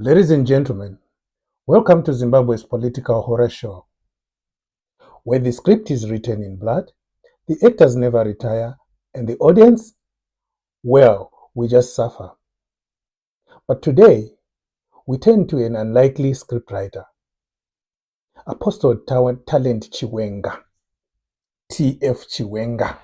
Ladies and gentlemen, welcome to Zimbabwe's political horror show, where the script is written in blood, the actors never retire, and the audience, well, we just suffer. But today, we turn to an unlikely scriptwriter, Apostle Talent Chiwenga, TF Chiwenga.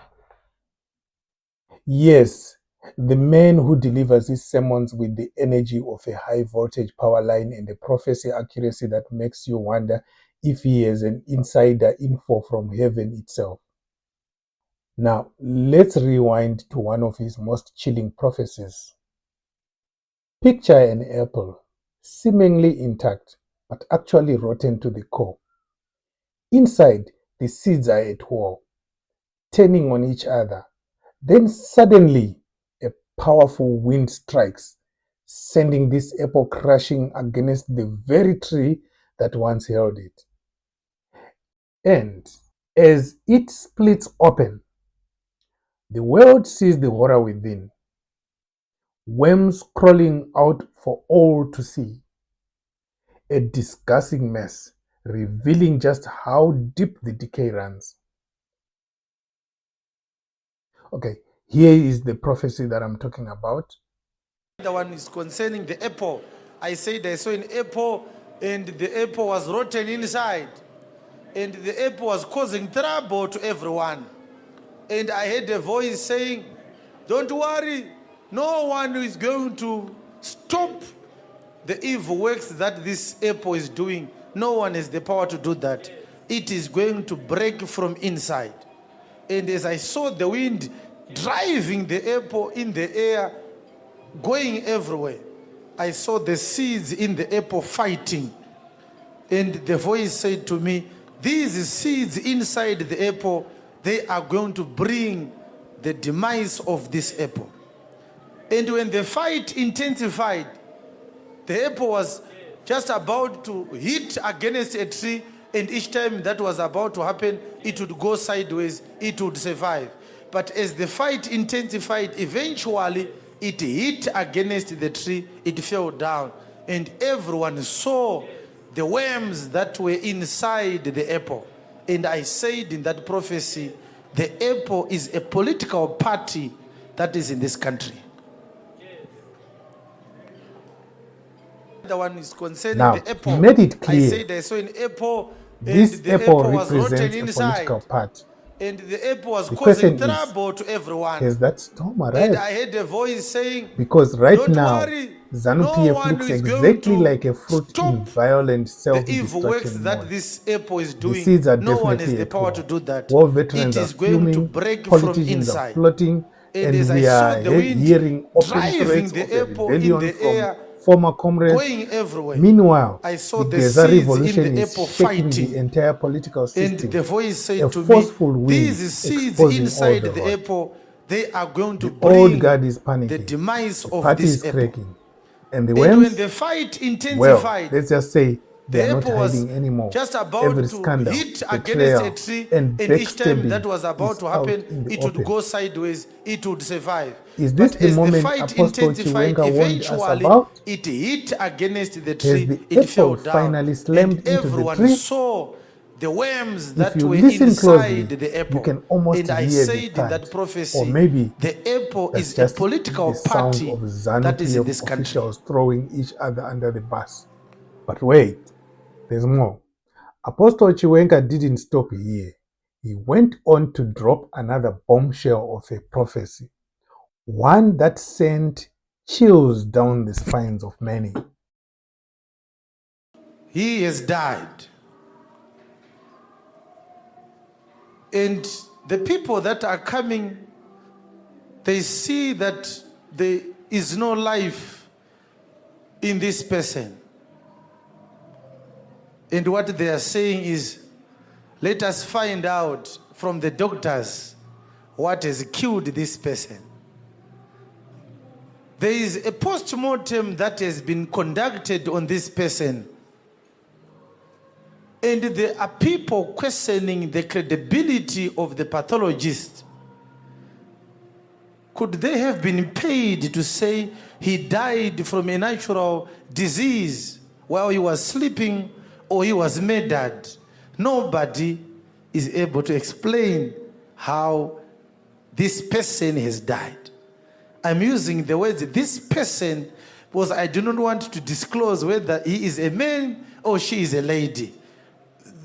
Yes, the man who delivers his sermons with the energy of a high voltage power line and a prophecy accuracy that makes you wonder if he has an insider info from heaven itself. Now, let's rewind to one of his most chilling prophecies. Picture an apple, seemingly intact, but actually rotten to the core. Inside, the seeds are at war, turning on each other. Then suddenly, a powerful wind strikes, sending this apple crashing against the very tree that once held it. And as it splits open, the world sees the horror within, worms crawling out for all to see. A disgusting mess, revealing just how deep the decay runs. Okay, here is the prophecy that I'm talking about. The one is concerning the apple. I said I saw an apple and the apple was rotten inside. And the apple was causing trouble to everyone. And I heard a voice saying, don't worry, no one is going to stop the evil works that this apple is doing. No one has the power to do that. It is going to break from inside. And as I saw the wind driving the apple in the air, going everywhere, I saw the seeds in the apple fighting. And the voice said to me, these seeds inside the apple, they are going to bring the demise of this apple. And when the fight intensified, the apple was just about to hit against a tree, and each time that was about to happen, it would go sideways, it would survive. But as the fight intensified, eventually it hit against the tree, it fell down, and everyone saw the worms that were inside the apple. And I said in that prophecy, the apple is a political party that is in this country. The one is concerning Now, the apple. he made it clear. I said I saw an apple, This and the apple apple was rotten represents a inside. political party. And the apple was The causing question is, trouble to everyone. has that storm And arrived? I heard a voice saying, Because right don't now, worry, ZANU no PF one looks is going exactly to like a fruit in stop violent the evil works self-destruction that mode. this apple is The doing. seeds are No one has definitely the at power war. to do that. War veterans It are is going to fuming, break from politicians are inside. plotting, And as and I we saw are the wind hearing open driving threats the of a apple in rebellion the from air, former comrades. going everywhere, Meanwhile, I saw the the Geza seeds in revolution the is apple shaking fighting. the entire political And system. the voice said A to me, forceful wind these seeds exposing all inside the the rot. apple, they are going to The old bring guard is the panicking. demise The of party this is apple. cracking. And the And when worms, the fight well, intensified, let's just say they the are not apple was hiding anymore. just about Every to scandal, hit against a betrayal, tree, and and each time that backstabbing was about is to out happen, in the it would open. go sideways, it would survive. Is this But the as the moment fight Apostle intensified, Chiwenga warned us eventually about? it hit against the Has tree, the it fell apple down, finally slammed and into the everyone tree? saw the worms If that you were listen inside closely, the you apple. can almost And I hear the said in that thud. Or prophecy, maybe the apple that's is a just political the sound party of ZANU that is in PF this country. officials throwing each other under the bus. But wait, there's more. Apostle Chiwenga didn't stop here. He went on to drop another bombshell of a prophecy, one that sent chills down the spines of many. He has died. And the people that are coming, they see that there is no life in this person. And what they are saying is, let us find out from the doctors what has killed this person. There is a post-mortem that has been conducted on this person. And there are people questioning the credibility of the pathologist, Could they have been paid to say he died from a natural disease while he was sleeping or he was murdered? Nobody is able to explain how this person has died. I'm using the words this person because I do not want to disclose whether he is a man or she is a lady.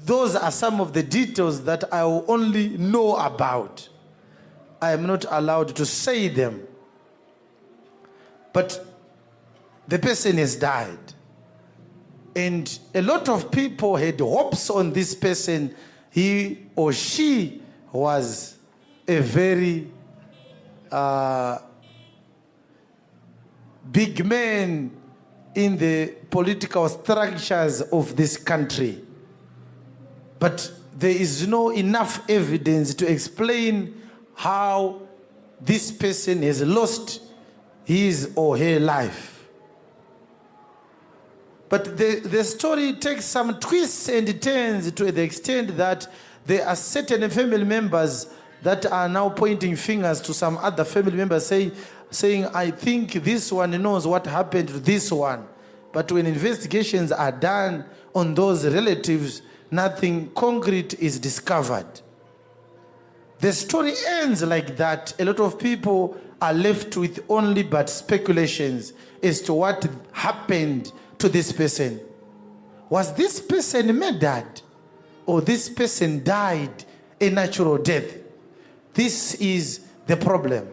Those are some of the details that I will only know about. I am not allowed to say them. But the person has died. And a lot of people had hopes on this person. He or she was a very big man in the political structures of this country. But there is no enough evidence to explain how this person has lost his or her life. But the story takes some twists and turns to the extent that there are certain family members that are now pointing fingers to some other family members saying, I think this one knows what happened to this one. But when investigations are done on those relatives, nothing concrete is discovered. The story ends like that. A lot of people are left with only but speculations as to what happened to this person. Was this person murdered or this person died a natural death? This is the problem.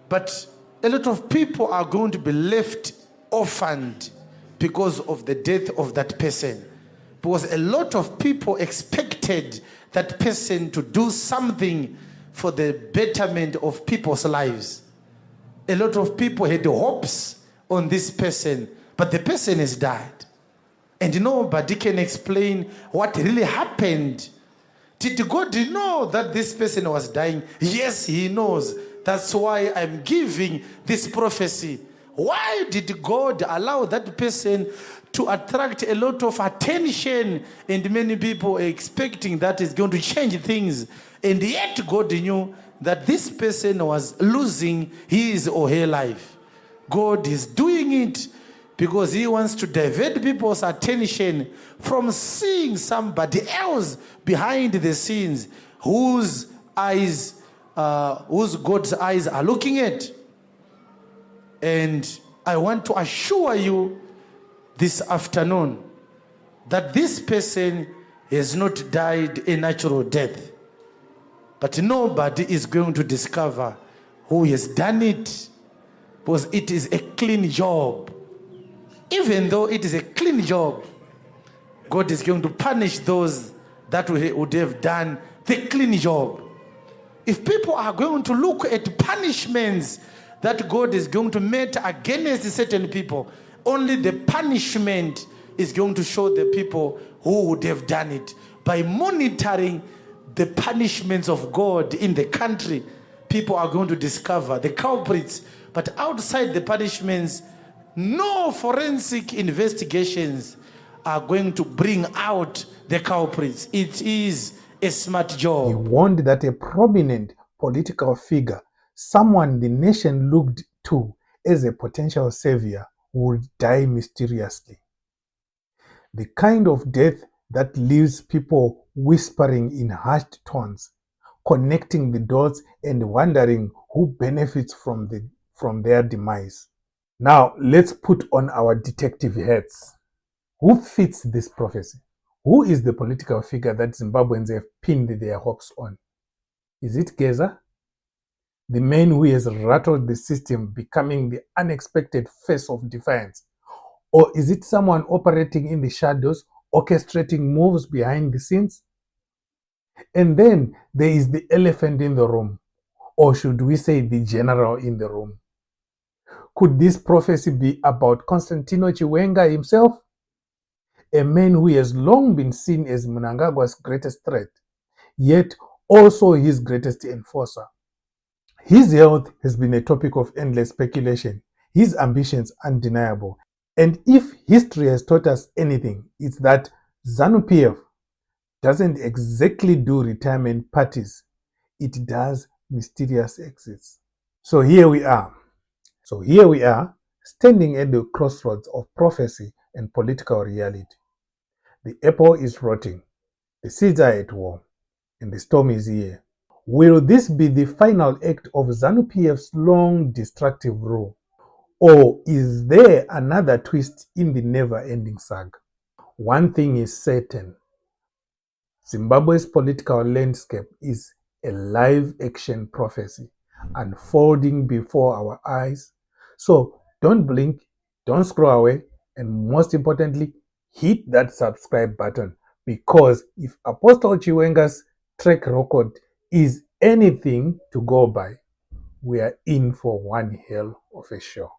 But a lot of people are going to be left orphaned because of the death of that person. Because a lot of people expected that person to do something for the betterment of people's lives. A lot of people had hopes on this person, but the person has died. And nobody can explain what really happened. Did God know that this person was dying? Yes, he knows. That's why I'm giving this prophecy. Why did God allow that person to attract a lot of attention, and many people are expecting that is going to change things, and yet God knew that this person was losing his or her life? God is doing it because he wants to divert people's attention from seeing somebody else behind the scenes whose God's eyes are looking at. And I want to assure you this afternoon that this person has not died a natural death. But nobody is going to discover who has done it, because it is a clean job. Even though it is a clean job, God is going to punish those that would have done the clean job. If people are going to look at punishments that God is going to make against certain people, only the punishment is going to show the people who would have done it. By monitoring the punishments of God in the country, people are going to discover the culprits. But outside the punishments, no forensic investigations are going to bring out the culprits. It is a smart job. He warned that a prominent political figure, someone the nation looked to as a potential savior, would die mysteriously. The kind of death that leaves people whispering in hushed tones, connecting the dots and wondering who benefits from their demise. Now, let's put on our detective hats. Who fits this prophecy? Who is the political figure that Zimbabweans have pinned their hopes on? Is it Geza, the man who has rattled the system, becoming the unexpected face of defiance? Or is it someone operating in the shadows, orchestrating moves behind the scenes? And then there is the elephant in the room, or should we say the general in the room? Could this prophecy be about Constantino Chiwenga himself? A man who has long been seen as Mnangagwa's greatest threat, yet also his greatest enforcer. His health has been a topic of endless speculation, his ambitions undeniable. And if history has taught us anything, it's that ZANU-PF doesn't exactly do retirement parties. It does mysterious exits. So here we are. Standing at the crossroads of prophecy and political reality. The apple is rotting, the seeds are at war, and the storm is here. Will this be the final act of ZANU-PF's long destructive rule? Or is there another twist in the never-ending saga? One thing is certain. Zimbabwe's political landscape is a live-action prophecy unfolding before our eyes. So don't blink, don't scroll away, and most importantly, hit that subscribe button, because if Apostle Chiwenga's track record is anything to go by, we are in for one hell of a show.